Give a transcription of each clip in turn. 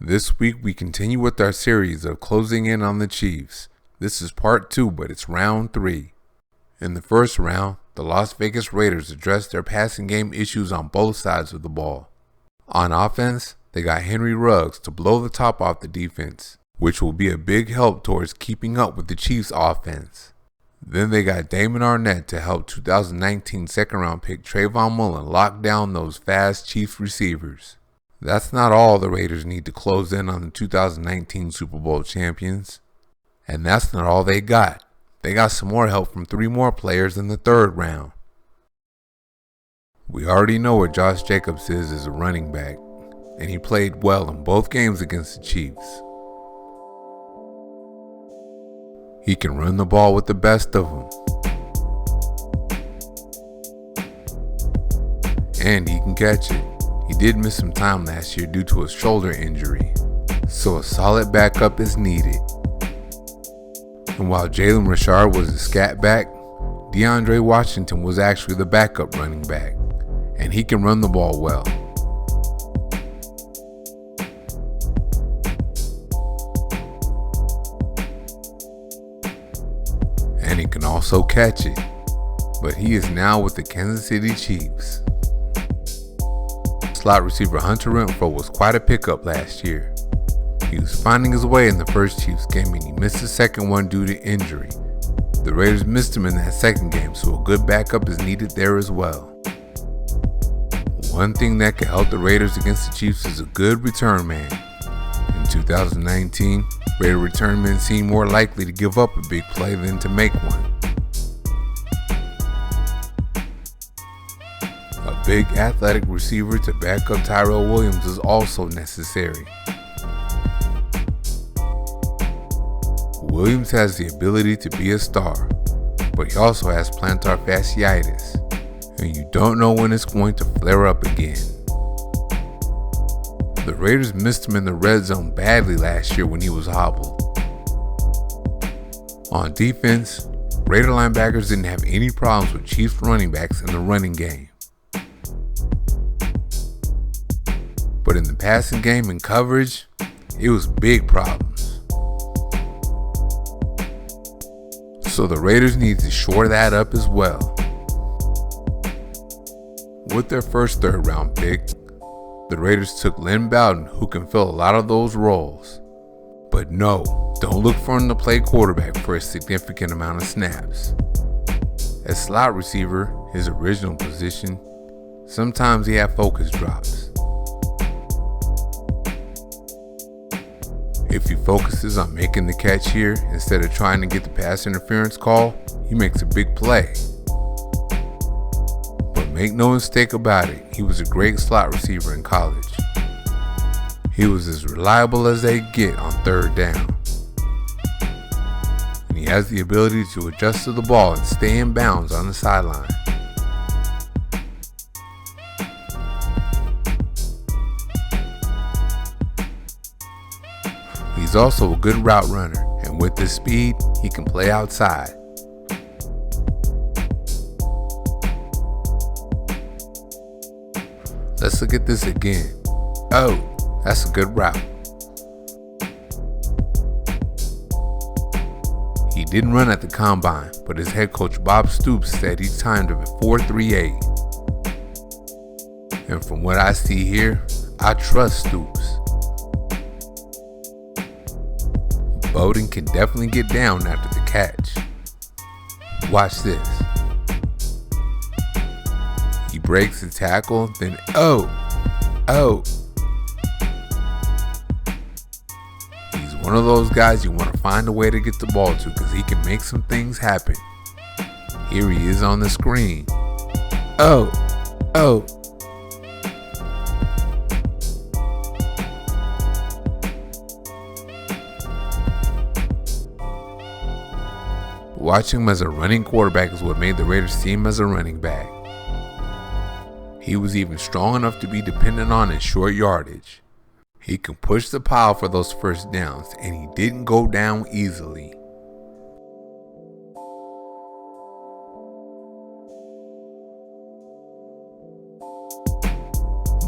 This week we continue with our series of closing in on the Chiefs. This is part 2, but it's round 3. In the first round, the Las Vegas Raiders addressed their passing game issues on both sides of the ball. On offense, they got Henry Ruggs to blow the top off the defense, which will be a big help towards keeping up with the Chiefs' offense. Then they got Damon Arnett to help 2019 second-round pick Tyrone Williams lock down those fast Chiefs receivers. That's not all the Raiders need to close in on the 2019 Super Bowl champions. And that's not all they got. They got some more help from 3 more players in the third round. We already know what Josh Jacobs is as a running back, and he played well in both games against the Chiefs. He can run the ball with the best of them. And he can catch it. He did miss some time last year due to a shoulder injury, so a solid backup is needed. And while Jalen Richard was a scat back, DeAndre Washington was actually the backup running back, and he can run the ball well. And he can also catch it, but he is now with the Kansas City Chiefs. Slot receiver Hunter Renfro was quite a pickup last year. He was finding his way in the first Chiefs game and he missed the second one due to injury. The Raiders missed him in that second game, so a good backup is needed there as well. One thing that could help the Raiders against the Chiefs is a good return man. In 2019, Raider return men seemed more likely to give up a big play than to make one. A big athletic receiver to back up Tyrone Williams is also necessary. Williams has the ability to be a star, but he also has plantar fasciitis, and you don't know when it's going to flare up again. The Raiders missed him in the red zone badly last year when he was hobbled. On defense, Raider linebackers didn't have any problems with Chiefs running backs in the running game. But in the passing game and coverage, it was big problems. So the Raiders need to shore that up as well. With their first third round pick, the Raiders took Lynn Bowden, who can fill a lot of those roles. But no, don't look for him to play quarterback for a significant amount of snaps. As slot receiver, his original position, sometimes he had focus drops. If he focuses on making the catch here instead of trying to get the pass interference call, he makes a big play. But make no mistake about it, he was a great slot receiver in college. He was as reliable as they get on third down. And he has the ability to adjust to the ball and stay in bounds on the sideline. He's also a good route runner, and with his speed, he can play outside. Let's look at this again. Oh, that's a good route. He didn't run at the combine, but his head coach Bob Stoops said he timed him at 4.38. And from what I see here, I trust Stoops. Bowden can definitely get down after the catch. Watch this. He breaks the tackle, then oh. He's one of those guys you want to find a way to get the ball to because he can make some things happen. Here he is on the screen. Oh. Watching him as a running quarterback is what made the Raiders see him as a running back. He was even strong enough to be dependent on in short yardage. He can push the pile for those first downs, and he didn't go down easily.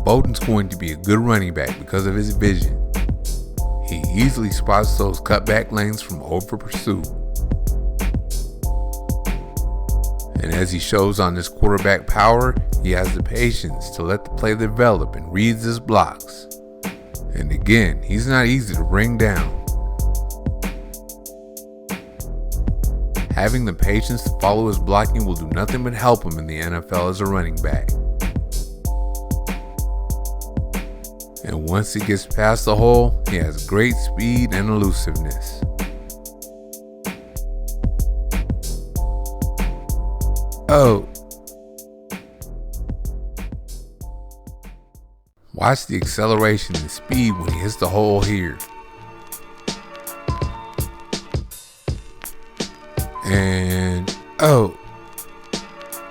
Bowden's going to be a good running back because of his vision. He easily spots those cutback lanes from over pursuit. And as he shows on his quarterback power, he has the patience to let the play develop and reads his blocks. And again, he's not easy to bring down. Having the patience to follow his blocking will do nothing but help him in the NFL as a running back. And once he gets past the hole, he has great speed and elusiveness. Oh. Watch the acceleration and speed when he hits the hole here. And oh.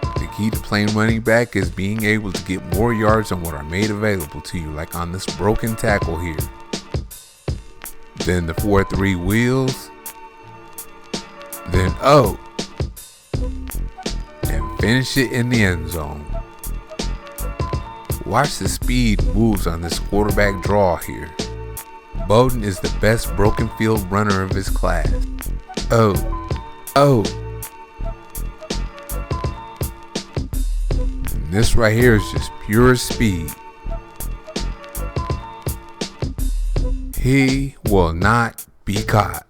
The key to playing running back is being able to get more yards than what are made available to you, like on this broken tackle here. Then the 4-3 wheels. Then oh. And finish it in the end zone. Watch the speed moves on this quarterback draw here. Bowden is the best broken field runner of his class. Oh. And this right here is just pure speed. He will not be caught.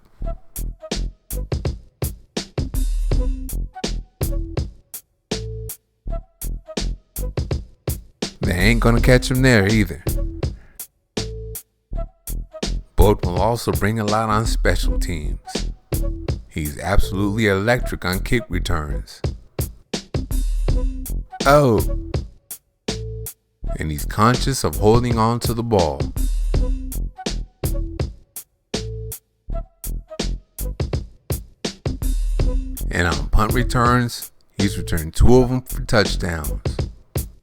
They ain't gonna catch him there either. Bowden will also bring a lot on special teams. He's absolutely electric on kick returns. Oh. And he's conscious of holding on to the ball. And on punt returns, he's returned 2 of them for touchdowns.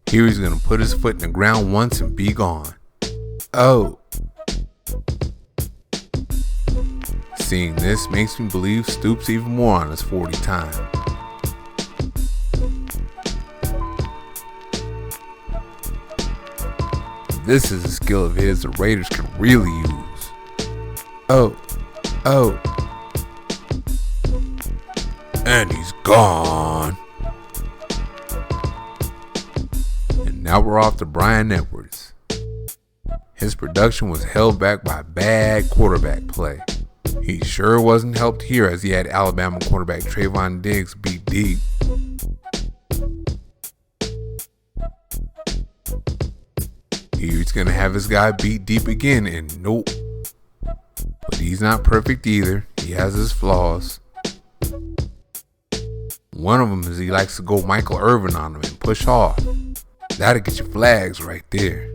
Here he's going to put his foot in the ground once and be gone. Oh. Seeing this makes me believe Stoops even more on his 40 time. This is a skill of his the Raiders can really use. Oh. And he's gone. And now we're off to Bryan Edwards. His production was held back by bad quarterback play. He sure wasn't helped here as he had Alabama quarterback Trayvon Diggs beat deep. Here he's going to have his guy beat deep again, and nope. But he's not perfect either. He has his flaws. One of them is he likes to go Michael Irvin on him and push off. That'll get your flags right there.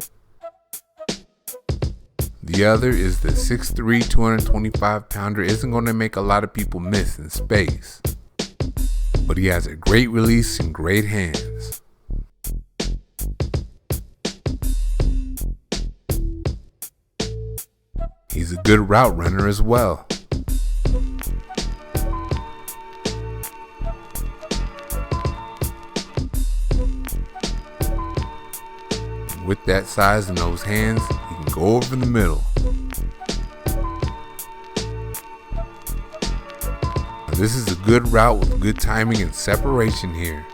The other is the 6'3", 225-pounder isn't going to make a lot of people miss in space. But he has a great release and great hands. He's a good route runner as well. With that size and those hands, he can go over the middle. Now, this is a good route with good timing and separation here.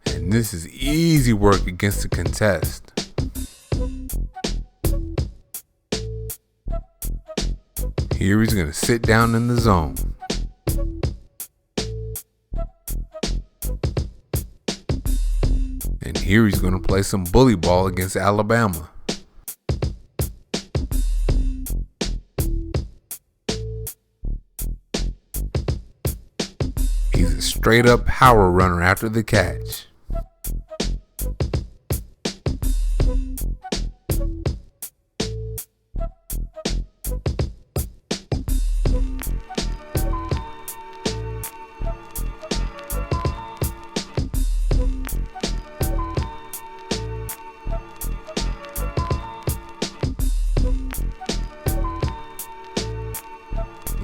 And this is easy work against the contest. Here he's going to sit down in the zone. And here he's going to play some bully ball against Alabama. He's a straight up power runner after the catch.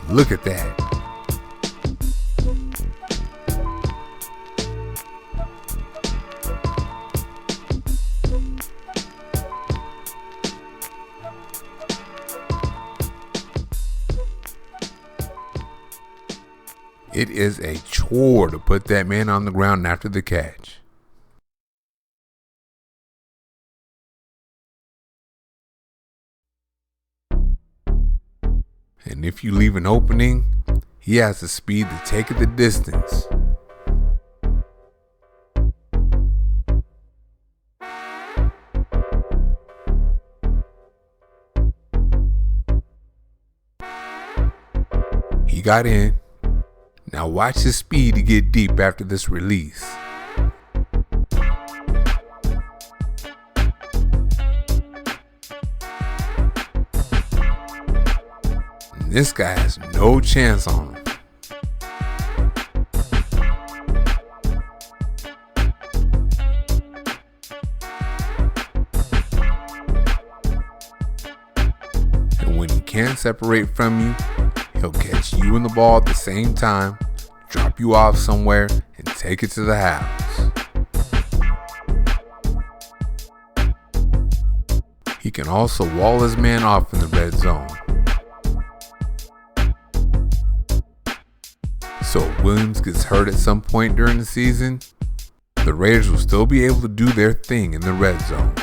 Look at that. It is a chore to put that man on the ground after the catch. And if you leave an opening, he has the speed to take it the distance. He got in. Now watch his speed to get deep after this release. And this guy has no chance on him. And when he can't separate from you, he'll catch you and the ball at the same time, drop you off somewhere, and take it to the house. He can also wall his man off in the red zone. So if Williams gets hurt at some point during the season, the Raiders will still be able to do their thing in the red zone.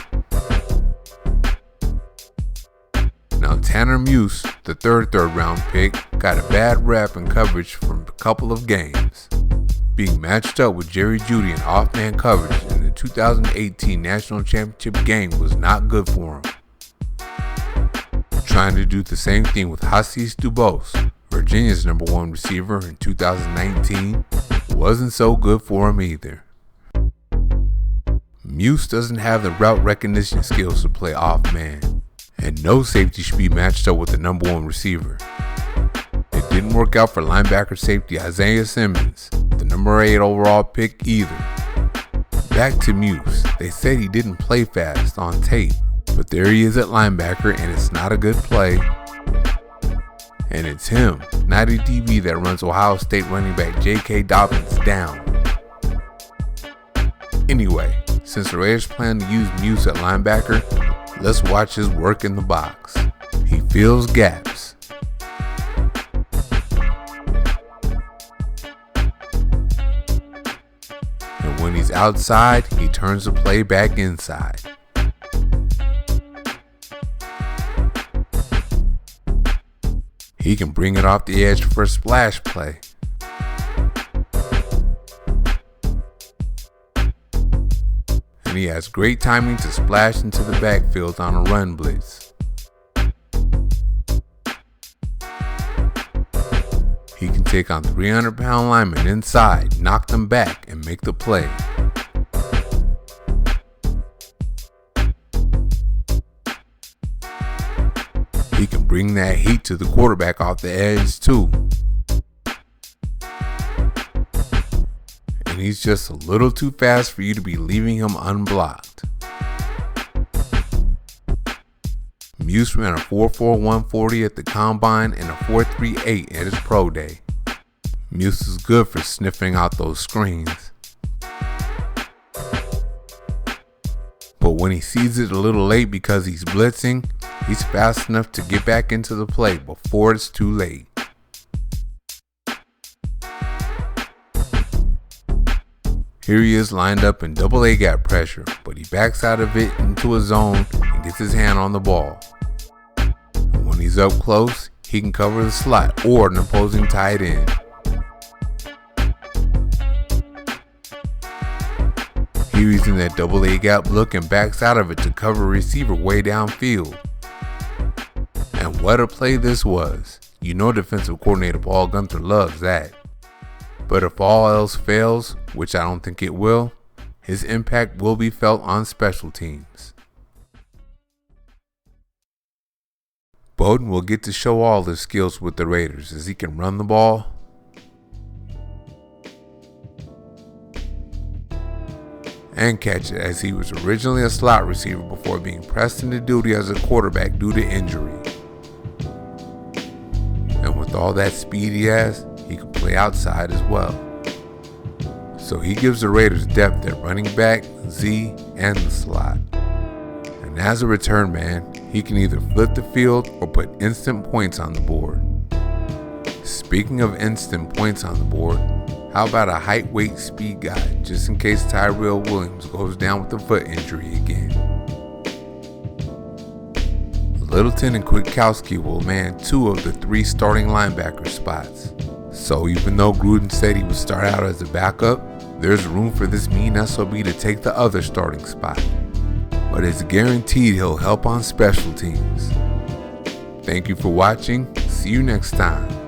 Now Tanner Meuse, the third round pick, got a bad rap in coverage from a couple of games. Being matched up with Jerry Jeudy in off-man coverage in the 2018 National Championship game was not good for him. Trying to do the same thing with Hassis Dubose, Virginia's number 1 receiver in 2019, wasn't so good for him either. Meuse doesn't have the route recognition skills to play off-man, and no safety should be matched up with the number 1 receiver. It didn't work out for linebacker safety Isaiah Simmons, the number 8 overall pick either. Back to Meuse, they said he didn't play fast on tape, but there he is at linebacker and it's not a good play. And it's him, not a DB that runs Ohio State running back J.K. Dobbins down. Anyway, since the Raiders plan to use Meuse at linebacker, let's watch his work in the box. He fills gaps. And when he's outside, he turns the play back inside. He can bring it off the edge for a splash play. And he has great timing to splash into the backfield on a run blitz. He can take on 300-pound linemen inside, knock them back, and make the play. He can bring that heat to the quarterback off the edge too. And he's just a little too fast for you to be leaving him unblocked. Meuse ran a 4.4 140 at the combine and a 4.38 at his pro day. Meuse is good for sniffing out those screens. But when he sees it a little late because he's blitzing, he's fast enough to get back into the play before it's too late. Here he is lined up in double A gap pressure, but he backs out of it into a zone and gets his hand on the ball. And when he's up close, he can cover the slot or an opposing tight end. Here he's in that double A gap look and backs out of it to cover a receiver way downfield. And what a play this was. You know defensive coordinator Paul Gunther loves that. But if all else fails, which I don't think it will, his impact will be felt on special teams. Bowden will get to show all his skills with the Raiders as he can run the ball, and catch it, as he was originally a slot receiver before being pressed into duty as a quarterback due to injury. And with all that speed he has, he can play outside as well. So he gives the Raiders depth at running back, Z, and the slot. And as a return man, he can either flip the field or put instant points on the board. Speaking of instant points on the board, how about a height, weight, speed guide just in case Tyrone Williams goes down with a foot injury again? Littleton and Kwiatkowski will man 2 of the 3 starting linebacker spots. So even though Gruden said he would start out as a backup, there's room for this mean SOB to take the other starting spot. But it's guaranteed he'll help on special teams. Thank you for watching. See you next time.